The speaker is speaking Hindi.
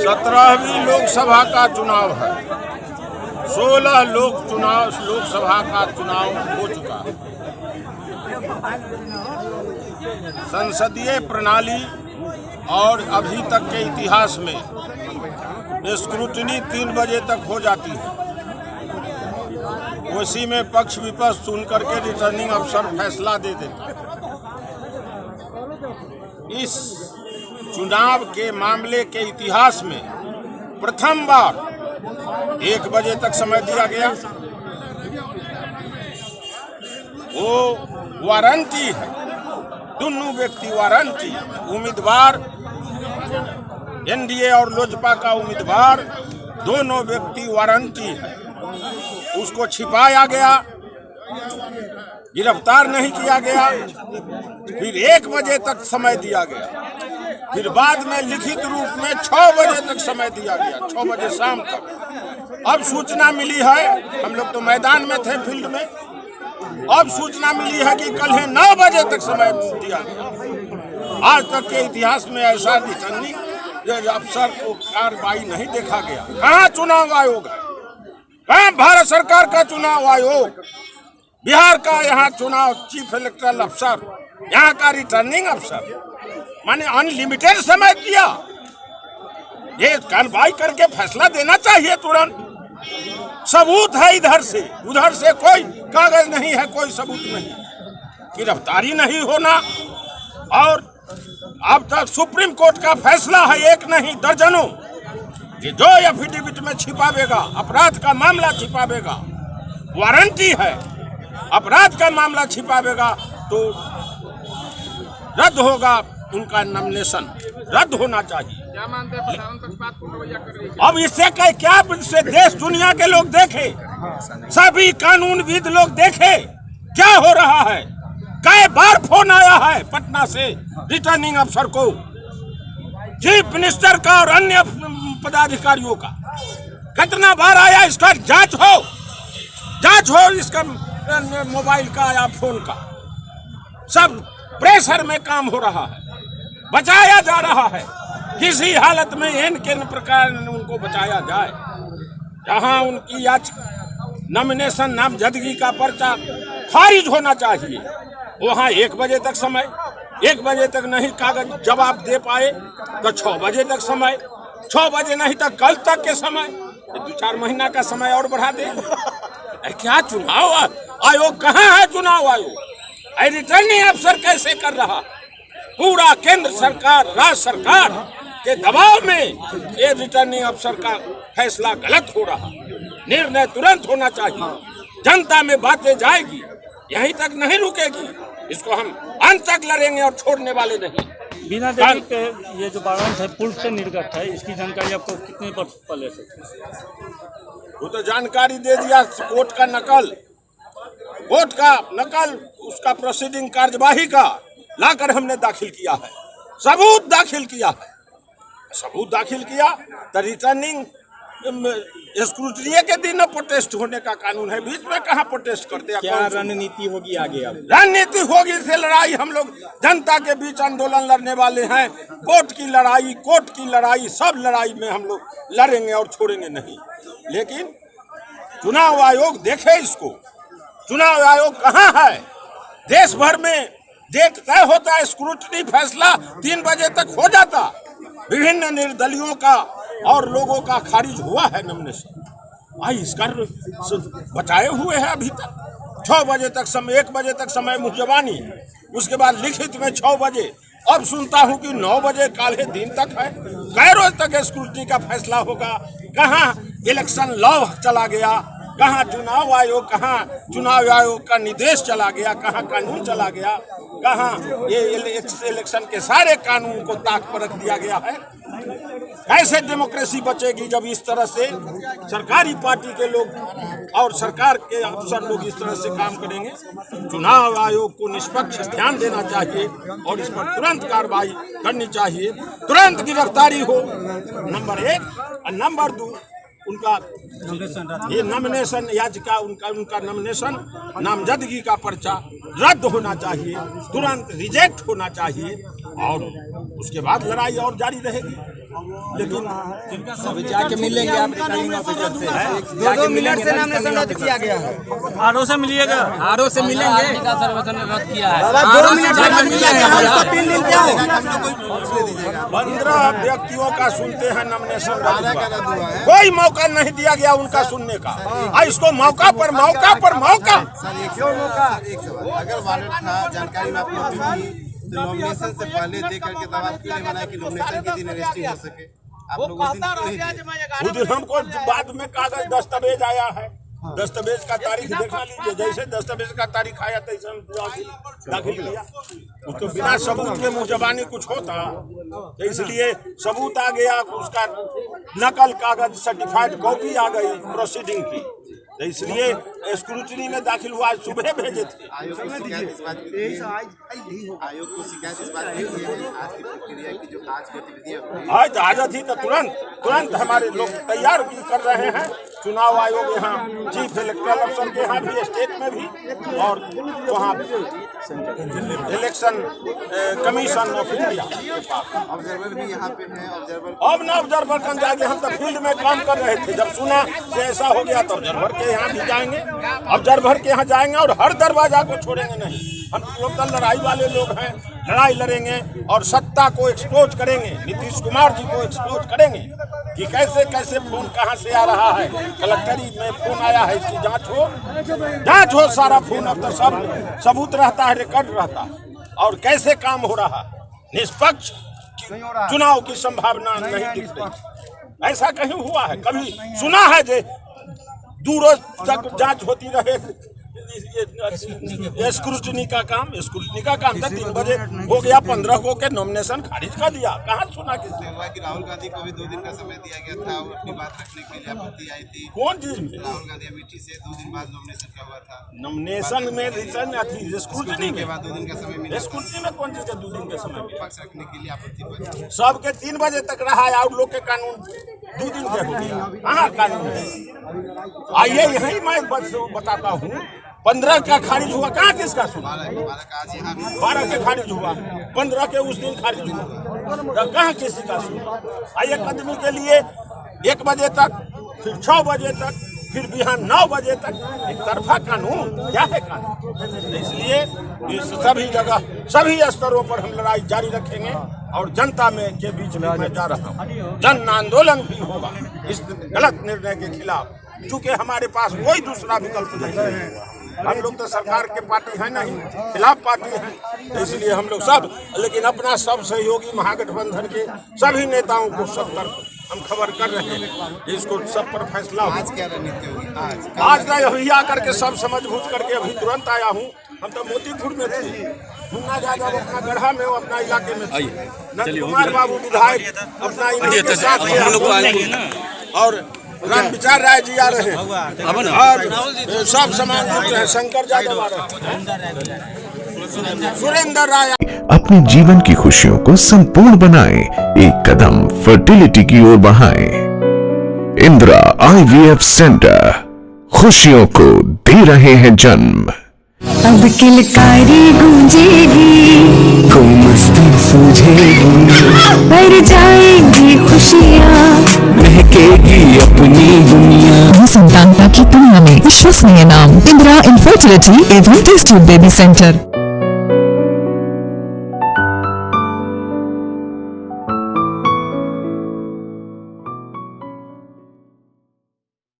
17वीं लोकसभा का चुनाव है। 16 लोकसभा का चुनाव हो चुका है। संसदीय प्रणाली और अभी तक के इतिहास में स्क्रूटनी 3 बजे तक हो जाती है। उसी में पक्ष विपक्ष सुन करके रिटर्निंग अफसर फैसला दे देता है। इस चुनाव के मामले के इतिहास में प्रथम बार 1 बजे तक समय दिया गया। वो वारंटी है, दोनों व्यक्ति वारंटी, उम्मीदवार एनडीए और लोजपा का उम्मीदवार दोनों व्यक्ति वारंटी है। उसको छिपाया गया, गिरफ्तार नहीं किया गया। फिर 1 बजे तक समय दिया गया। फिर बाद में लिखित रूप में 6 बजे तक समय दिया गया, 6 बजे शाम तक। अब सूचना मिली है, हम लोग तो मैदान में थे, फील्ड में। अब सूचना मिली है कि कल 9 बजे तक समय दिया गया। आज तक के इतिहास में ऐसा रिटर्निंग अफसर को कार्रवाई नहीं देखा गया। कहाँ चुनाव आयोग है? कहाँ भारत सरकार का चुनाव आयोग? बिहार का यहाँ चुनाव चीफ इलेक्टोरल अफसर, यहाँ का रिटर्निंग अफसर, माने अनलिमिटेड समय दिया। ये कार्रवाई करके फैसला देना चाहिए तुरंत। सबूत है इधर से, उधर से कोई कागज नहीं है, कोई सबूत नहीं, गिरफ्तारी नहीं होना। और अब तक सुप्रीम कोर्ट का फैसला है, एक नहीं दर्जनों, कि जो एफिडेविट में छिपावेगा, अपराध का मामला छिपावेगा, वारंटी है, अपराध का मामला छिपावेगा तो रद्द होगा, उनका नॉमिनेशन रद्द होना चाहिए। क्या मानते हैं प्रशासन पक्षपातपूर्ण रवैया कर रही है? अब इससे क्या से देश दुनिया के लोग देखे, सभी कानूनविद लोग देखे क्या हो रहा है। कई बार फोन आया है पटना से रिटर्निंग अफसर को, चीफ मिनिस्टर का और अन्य पदाधिकारियों का कितना बार आया। इसका जांच हो इसका मोबाइल का या फोन का। सब प्रेशर में काम हो रहा है, बचाया जा रहा है। किसी हालत में इन के प्रकार उनको बचाया जाए। जहां उनकी नॉमिनेशन नामजदगी का पर्चा खारिज होना चाहिए, वहां 1 बजे तक समय, 1 बजे तक नहीं कागज जवाब दे पाए तो 6 बजे तक समय, 6 बजे नहीं तो कल तक के समय, 2-4 महीना का समय और बढ़ा दे। क्या चुनाव आयोग कहाँ है? चुनाव आयोग रिटर्निंग अफसर कैसे कर रहा? पूरा केंद्र सरकार, राज्य सरकार के दबाव में ये रिटर्निंग अफसर का फैसला गलत हो रहा। निर्णय तुरंत होना चाहिए। जनता में बातें जाएगी, यहीं तक नहीं रुकेगी। इसको हम अंत तक लड़ेंगे और छोड़ने वाले नहीं। बिना देरी के ये जो वारंट है पुल से निर्गत है, इसकी जानकारी आपको कितने पर पहले से? वो तो जानकारी दे दिया। कोर्ट का नकल उसका प्रोसीडिंग कार्यवाही का लाकर हमने दाखिल किया है, सबूत दाखिल किया है। सबूत दाखिल किया तो रिटर्निंग स्क्रूटनी के दिन प्रोटेस्ट होने का कानून है। बीच में कहाँ प्रोटेस्ट करते हैं? क्या रणनीति होगी आगे? अब रणनीति होगी से लड़ाई। हम लोग जनता के बीच आंदोलन लड़ने वाले हैं। कोर्ट की लड़ाई, सब लड़ाई में हम लोग लड़ेंगे और छोड़ेंगे नहीं। लेकिन चुनाव आयोग देखे इसको। चुनाव आयोग कहाँ है? देश भर में डेट तय होता है, स्क्रूटनी फैसला 3 बजे तक हो जाता। विभिन्न निर्दलियों का और लोगों का खारिज हुआ है नॉमिनेशन। इसका बचाए हुए हैं अभी तक। 6 बजे तक समय, 1 बजे तक समय मुजबानी, उसके बाद लिखित में 6 बजे। अब सुनता हूं कि 9 बजे काले दिन तक है। कई रोज तक स्क्रूटनी का फैसला होगा। कहाँ इलेक्शन लॉ चला गया, कहाँ चुनाव आयोग का निर्देश चला गया, कहाँ कानून चला गया, कहाँ ये इलेक्शन के सारे कानून को ताक पर रख दिया गया है। कैसे डेमोक्रेसी बचेगी जब इस तरह से सरकारी पार्टी के लोग और सरकार के अफसर लोग इस तरह से काम करेंगे? चुनाव आयोग को निष्पक्ष ध्यान देना चाहिए और इस पर तुरंत कार्रवाई करनी चाहिए। तुरंत गिरफ्तारी हो, नंबर 1। और नंबर 2, उनका ये नॉमिनेशन याचिका, उनका नॉमिनेशन नामजदगी का पर्चा रद्द होना चाहिए, तुरंत रिजेक्ट होना चाहिए। और उसके बाद लड़ाई और जारी रहेगी। लेकिन अभी जाके मिलेंगे आप रिटर्निंग ऑफिसर से, जाके मिलेंगे ना, नॉमिनेशन रद्द किया गया है। आरओ से मिलिएगा, आरओ से मिलेंगे, रद्द किया है। 2 मिनट में मिलेंगे, 3 दिन क्या होगा? 15 व्यक्तियों का सुनते हैं नॉमिनेशन रद्द हुआ, कोई मौका नहीं दिया गया उनका सुनने का। इसको मौका पर मौका पर मौका। क्यों मौका? एक सवाल, अगर वारंट था, जानकारी में आपको थी, तो नॉमिनेशन से पहले दे करके दबाव क्यों नहीं बनाया कि नॉमिनेशन के दिन अरेस्टिंग हो सके? आप लोग उस दिन हमको बाद में कागज दस्तावेज आया है, दस्तावेज का तारीख देखा लीजिए, जैसे दस्तावेज का तारीख आया तैसे हम दाखिल किया। उसको बिना सबूत के मुँह जबानी कुछ होता, तो इसलिए सबूत आ गया, उसका नकल कागज सर्टिफाइड कॉपी आ गई प्रोसीडिंग की, तो इसलिए स्क्रूटनी में दाखिल हुआ, सुबह भेजे थे। आयोग को शिकायत इस बात की है, आज की प्रक्रिया की जो आज गतिविधियां आज ताजा थी तो तुरंत हमारे लोग तैयार भी कर रहे हैं। चुनाव आयोग यहाँ चीफ इलेक्टोरल अफसर के यहाँ भी, स्टेट में भी, और वहाँ election commission of India observer भी यहाँ पे है। अब ना ऑब्जर्वर कम जाएंगे, हम तो फील्ड में काम कर रहे थे, जब सुना कि ऐसा हो गया तो ऑब्जर्वर के यहाँ भी जाएंगे, ऑब्जर्वर के यहाँ जाएंगे और हर दरवाजा को छोड़ेंगे नहीं। हम लोग तो लड़ाई वाले लोग हैं, लड़ाई लड़ेंगे और सत्ता को एक्सपोज करेंगे, नीतीश कुमार जी को एक्सपोज करेंगे कि कैसे कैसे फोन कहां से आ रहा है। कलेक्टरी में फोन आया है, इसकी जांच हो सारा फोन, अब तो सब सबूत रहता है, रिकॉर्ड रहता है, और कैसे काम हो रहा है। निष्पक्ष चुनाव की संभावना नहीं दिख रही। ऐसा कहीं हुआ है? कभी सुना है जो दूरों तक जांच होती रहे? स्क्रूटनी का काम था, 3 बजे हो गया, 15 को के नॉमिनेशन खारिज कर दिया। कहाँ सुना किसने? हुआ कि राहुल गांधी को भी 2 दिन का समय दिया गया था और अपनी बात रखने के लिए आपत्ति आई थी। कौन चीज में? राहुल गांधी अमेठी से 2 दिन बाद नॉमिनेशन का हुआ था। नॉमिनेशन में रिटर्न स्क्रूटनी के बाद 2 दिन का समय मिला। स्क्रूटनी में कौन चीज का 2 दिन का समय मिला? पक्ष रखने के लिए आपत्ति पर सबके 3 बजे तक रहा है, और लोग के कानून 2 दिन के हो गया। कहाँ कानून है? आइए यही मैं बताता हूँ, 15 का खारिज हुआ, कहाँ किसका सुना? 12 के खारिज हुआ, 15 के उस दिन खारिज हुआ, तो कहाँ किसी का सुना? एक आदमी के लिए 1 बजे तक, फिर 6 बजे तक, फिर बिहान 9 बजे तक, एक तरफा कानून क्या है कानून? इसलिए इस सभी जगह, सभी स्तरों पर हम लड़ाई जारी रखेंगे और जनता में के बीच में मैं जा रहा हूँ। जन आंदोलन भी होगा इस गलत निर्णय के खिलाफ, क्योंकि हमारे पास कोई दूसरा विकल्प नहीं है। हम लोग तो सरकार के पार्टी है नहीं, खिलाफ पार्टी है, इसलिए हम लोग सब, लेकिन अपना सब सहयोगी महागठबंधन के सभी नेताओं को सब तरफ हम खबर कर रहे हैं, इसको सब पर फैसला हो। आज क्या रणनीति होगी? आज का अभी आकर के सब समझ बूझ करके अभी तुरंत आया हूँ। हम तो मोतीपुर में थे, मुन्ना यादव अपना गढ़ा में, वो अपना इलाके में थे, नंद कुमार बाबू विधायक अपना इनके साथ थे, और राम विचार राय जी आ रहे हैं, और सब समान जुट हैं, शंकर यादव आ रहे हैं, सुरेंद्र राय। अपने जीवन की खुशियों को संपूर्ण बनाएं, एक कदम फर्टिलिटी की ओर बढ़ाएं। इंदिरा IVF सेंटर खुशियों को दे रहे हैं जन्म। अब किलकारी गूंजेगी, कोई मस्ती सूझेगी, भर जाएंगी खुशियाँ, महकेगी अपनी दुनिया। संतानता की तुलना में विश्वसनीय नाम इंदिरा इनफर्टिलिटी एवं टेस्ट बेबी सेंटर।